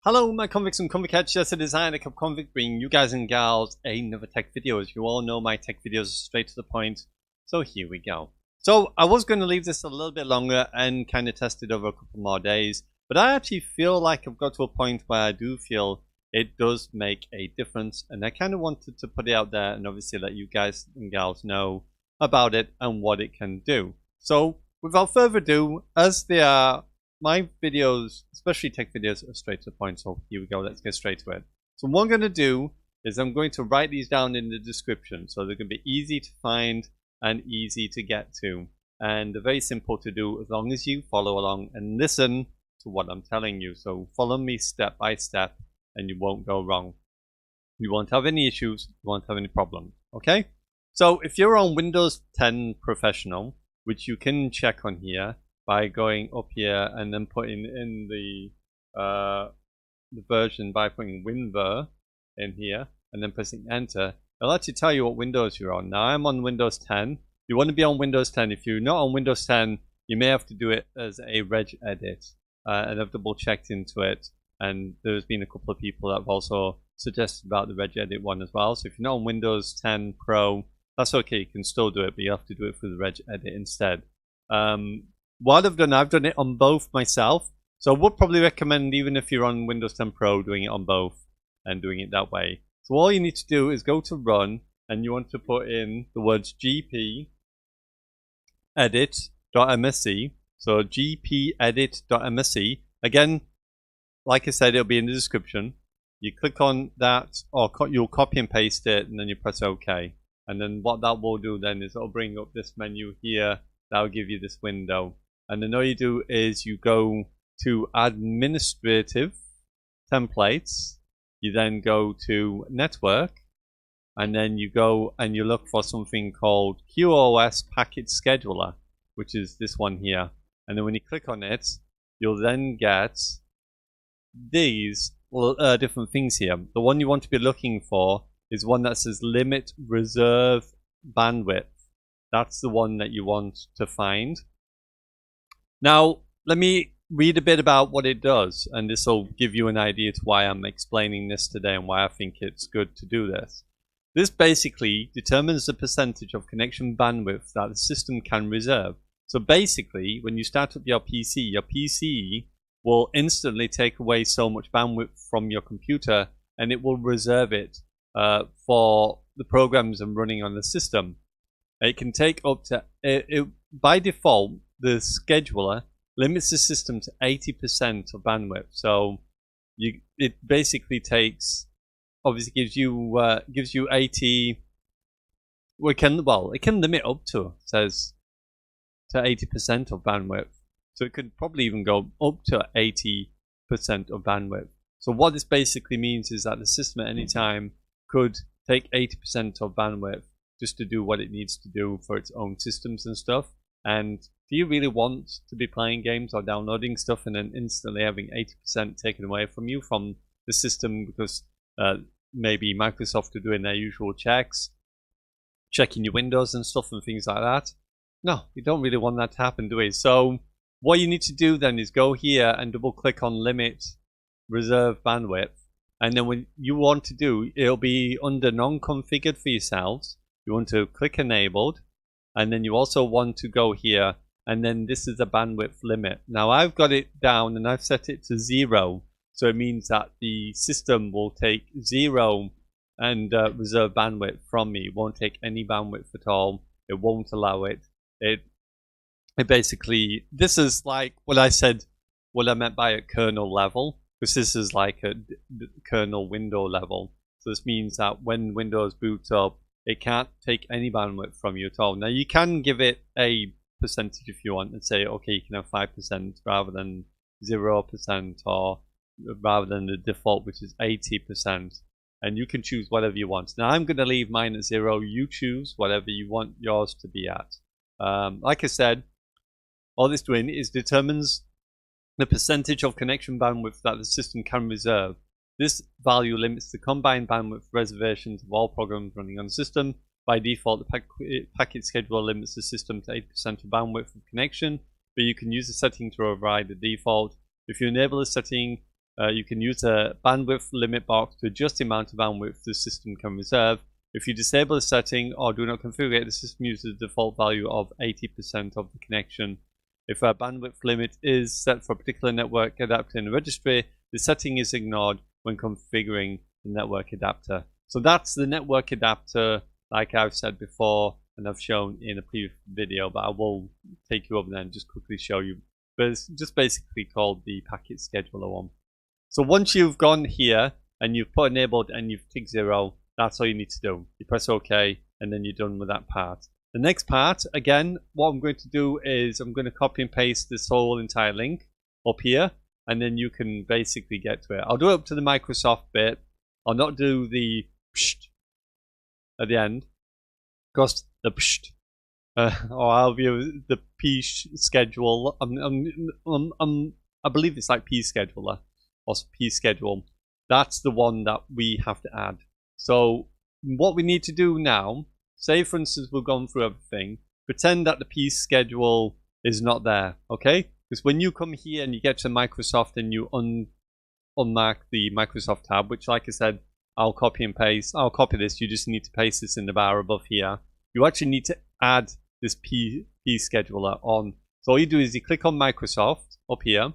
Hello my convicts and convict just a designer of Convict, bringing you guys and gals another tech video. As you all know, my tech videos are straight to the point, so here we go. So I was going to leave this a little bit longer and kind of test it over a couple more days, but I actually feel like I've got to a point where I do feel it does make a difference, and I kind of wanted to put it out there and obviously let you guys and gals know about it and what it can do. So without further ado, as they are, my videos, especially tech videos, are straight to the point, so here we go, let's get straight to it. So what I'm going to do is I'm going to write these down in the description, so they're going to be easy to find and easy to get to, and they're very simple to do as long as you follow along and listen to what I'm telling you. So follow me step by step and you won't go wrong. You won't have any issues, you won't have any problems, okay? So if you're on Windows 10 Professional, which you can check on here, by going up here and then putting in the version by putting WinVer in here and then pressing enter, it'll actually tell you what Windows you're on. Now I'm on Windows 10. You want to be on Windows 10. If you're not on Windows 10, you may have to do it as a Regedit, and I've double checked into it, and there's been a couple of people that have also suggested about the Regedit one as well. So if you're not on Windows 10 Pro, that's okay, you can still do it, but you have to do it through the Regedit instead. What I've done it on both myself, so I would probably recommend, even if you're on Windows 10 Pro, doing it on both and doing it that way. So all you need to do is go to run, and you want to put in the words gpedit.msc, so gpedit.msc. Again, like I said, it'll be in the description. You click on that, or you'll copy and paste it, and then you press OK. And then what that will do then is it'll bring up this menu here. That'll give you this window. And then all you do is you go to administrative templates, you then go to network, and then you go and you look for something called QOS Packet Scheduler, which is this one here. And then when you click on it, you'll then get these different things here. The one you want to be looking for is one that says limit reserve bandwidth. That's the one that you want to find. Now, let me read a bit about what it does, and this will give you an idea to why I'm explaining this today and why I think it's good to do this. This basically determines the percentage of connection bandwidth that the system can reserve. So basically, when you start up your PC will instantly take away so much bandwidth from your computer, and it will reserve it for the programs I'm running on the system. It can take up to, by default, the scheduler limits the system to 80% of bandwidth. So it basically takes, obviously gives you 80. It can limit up to, it says, to 80% of bandwidth. So it could probably even go up to 80% of bandwidth. So what this basically means is that the system at any time could take 80% of bandwidth just to do what it needs to do for its own systems and stuff. And do you really want to be playing games or downloading stuff and then instantly having 80% taken away from you from the system because maybe Microsoft are doing their usual checks, checking your Windows and stuff and things like that? No, we don't really want that to happen, do we? So what you need to do then is go here and double click on limit reserve bandwidth. And then when you want to do, it'll be under non-configured for yourselves. You want to click enabled, and then you also want to go here, and then this is the bandwidth limit. Now I've got it down and I've set it to 0, so it means that the system will take 0 and reserve bandwidth from me. It won't take any bandwidth at all. It won't allow it. It basically, this is like what I said, what I meant by a kernel level, because this is like a kernel window level. So this means that when Windows boots up, it can't take any bandwidth from you at all. Now you can give it a percentage if you want and say, okay, you can have 5% rather than 0%, or rather than the default, which is 80%. And you can choose whatever you want. Now I'm going to leave mine at 0. You choose whatever you want yours to be at. Like I said, all this doing is determines the percentage of connection bandwidth that the system can reserve. This value limits the combined bandwidth reservations of all programs running on the system. By default, the packet scheduler limits the system to 80% of bandwidth of connection, but you can use the setting to override the default. If you enable the setting, you can use a bandwidth limit box to adjust the amount of bandwidth the system can reserve. If you disable the setting or do not configure it, the system uses the default value of 80% of the connection. If a bandwidth limit is set for a particular network adapter in the registry, the setting is ignored when configuring the network adapter. So that's the network adapter, like I've said before and I've shown in a previous video, but I will take you over there and just quickly show you. But it's just basically called the packet scheduler one. So once you've gone here and you've put enabled and you've ticked 0, that's all you need to do. You press OK and then you're done with that part. The next part, again, what I'm going to do is I'm going to copy and paste this whole entire link up here, and then you can basically get to it. I'll do it up to the Microsoft bit. I'll not do the Psched at the end, because the Psched, or I'll view the Pschedule. I believe it's like Pscheduler or Pschedule. That's the one that we have to add. So what we need to do now, say for instance we've gone through everything, pretend that the Pschedule is not there, okay? Because when you come here and you get to Microsoft and you unmark the Microsoft tab, which like I said, I'll copy and paste. I'll copy this, you just need to paste this in the bar above here. You actually need to add this Pscheduler on. So all you do is you click on Microsoft up here,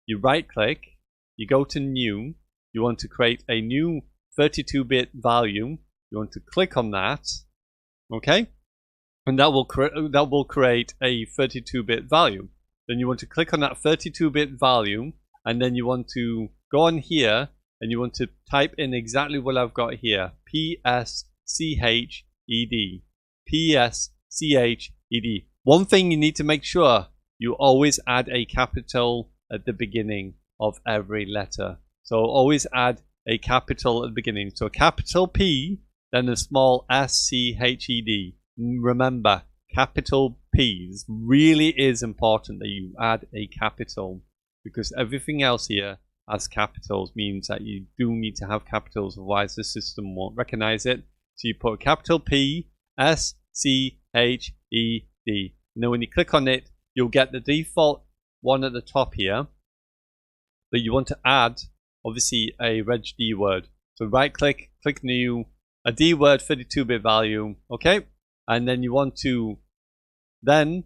you right click, you go to new, you want to create a new 32-bit value, you want to click on that, okay? And that will create a 32-bit value. Then you want to click on that 32-bit value, and then you want to go on here and you want to type in exactly what I've got here. Psched. Psched. One thing you need to make sure, you always add a capital at the beginning of every letter. So always add a capital at the beginning. So a capital P, then a small Sched. Remember, capital P. This really is important that you add a capital, because everything else here as capitals means that you do need to have capitals, otherwise the system won't recognize it. So you put a capital P, Sched. And then when you click on it, you'll get the default one at the top here. But you want to add, obviously, a Regedit. So right click, click new, a Dword 32-bit value, okay? And then you want to then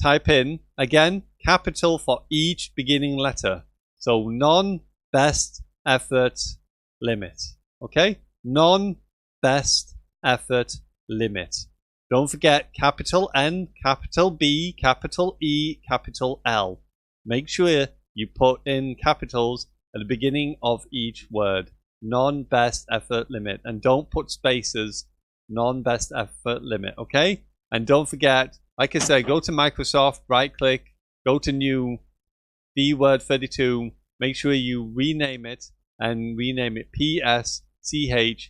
type in, again, capital for each beginning letter. So NonBestEffortLimit, okay? NonBestEffortLimit. Don't forget capital N, capital B, capital E, capital L. Make sure you put in capitals at the beginning of each word. NonBestEffortLimit. And don't put spaces. NonBestEffortLimit, okay? And don't forget, like I said, go to Microsoft, right click, go to new, Dword 32, make sure you rename it and rename it Psched,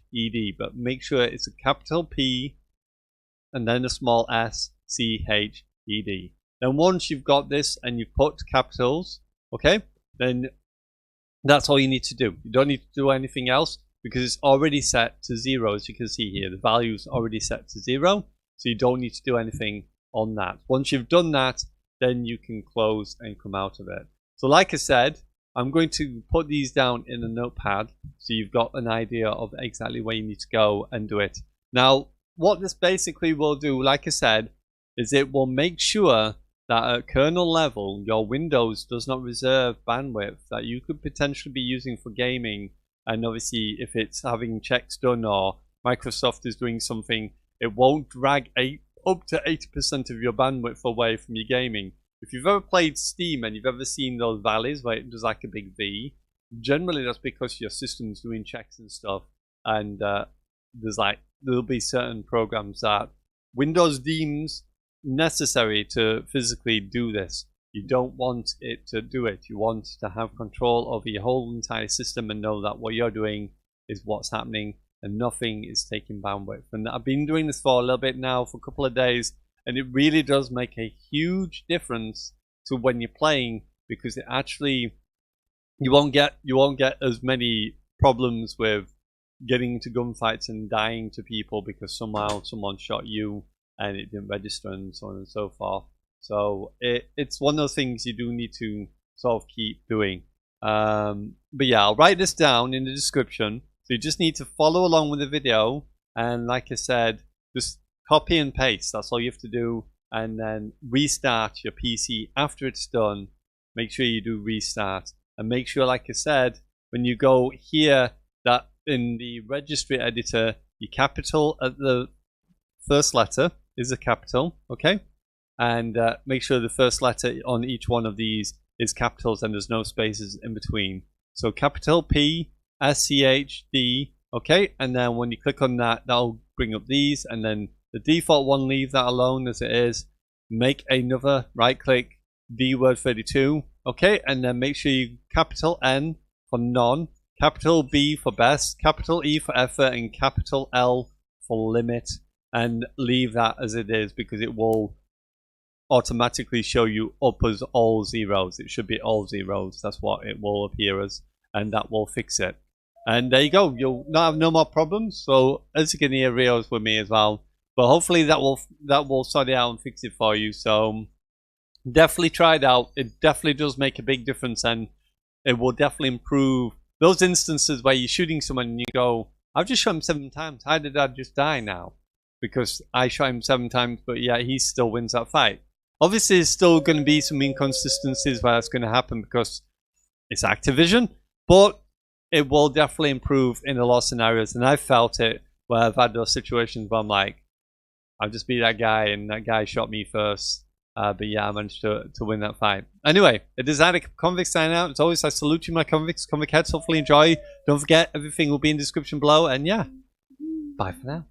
but make sure it's a capital P and then a small Sched. Then once you've got this and you've put capitals, okay, then that's all you need to do. You don't need to do anything else because it's already set to 0, as you can see here. The value is already set to 0, so you don't need to do anything on that. Once you've done that, then you can close and come out of it. So like I said, I'm going to put these down in a notepad so you've got an idea of exactly where you need to go and do it. Now, what this basically will do, like I said, is it will make sure that at kernel level, your Windows does not reserve bandwidth that you could potentially be using for gaming. And obviously, if it's having checks done or Microsoft is doing something, it won't drag up to 80% of your bandwidth away from your gaming. If you've ever played Steam and you've ever seen those valleys where it does like a big V, generally that's because your system's doing checks and stuff, and there'll be certain programs that Windows deems necessary to physically do this. You don't want it to do it. You want to have control over your whole entire system and know that what you're doing is what's happening and nothing is taking bandwidth. And I've been doing this for a little bit now, for a couple of days, and it really does make a huge difference to when you're playing, because it actually, you won't get as many problems with getting into gunfights and dying to people because somehow someone shot you and it didn't register and so on and so forth. So it's one of those things you do need to sort of keep doing. But yeah, I'll write this down in the description. So you just need to follow along with the video. And like I said, just copy and paste. That's all you have to do. And then restart your PC after it's done. Make sure you do restart. And make sure, like I said, when you go here, that in the registry editor, your capital at the first letter is a capital, okay? And make sure the first letter on each one of these is capitals and there's no spaces in between. So capital P, S, C, H, D, okay? And then when you click on that, that'll bring up these. And then the default one, leave that alone as it is. Make another, right click, Dword 32, okay? And then make sure you capital N for none, capital B for best, capital E for effort, and capital L for limit. And leave that as it is because it will automatically show you up as all zeros. It should be all zeros. That's what it will appear as, and that will fix it. And there you go. You'll not have no more problems. So as you can hear, Rio's with me as well. But hopefully that will sort it out and fix it for you. So definitely try it out. It definitely does make a big difference, and it will definitely improve those instances where you're shooting someone and you go, "I've just shot him 7 times. How did I just die now?" Because I shot him 7 times, but yeah, he still wins that fight. Obviously, there's still going to be some inconsistencies where that's going to happen because it's Activision, but it will definitely improve in a lot of scenarios. And I've felt it where I've had those situations where I'm like, I'll just be that guy, and that guy shot me first. But yeah, I managed to win that fight. Anyway, it is Convict signing out. As always, I salute you, my convicts, convict heads. Hopefully enjoy. Don't forget, everything will be in the description below. And yeah, bye for now.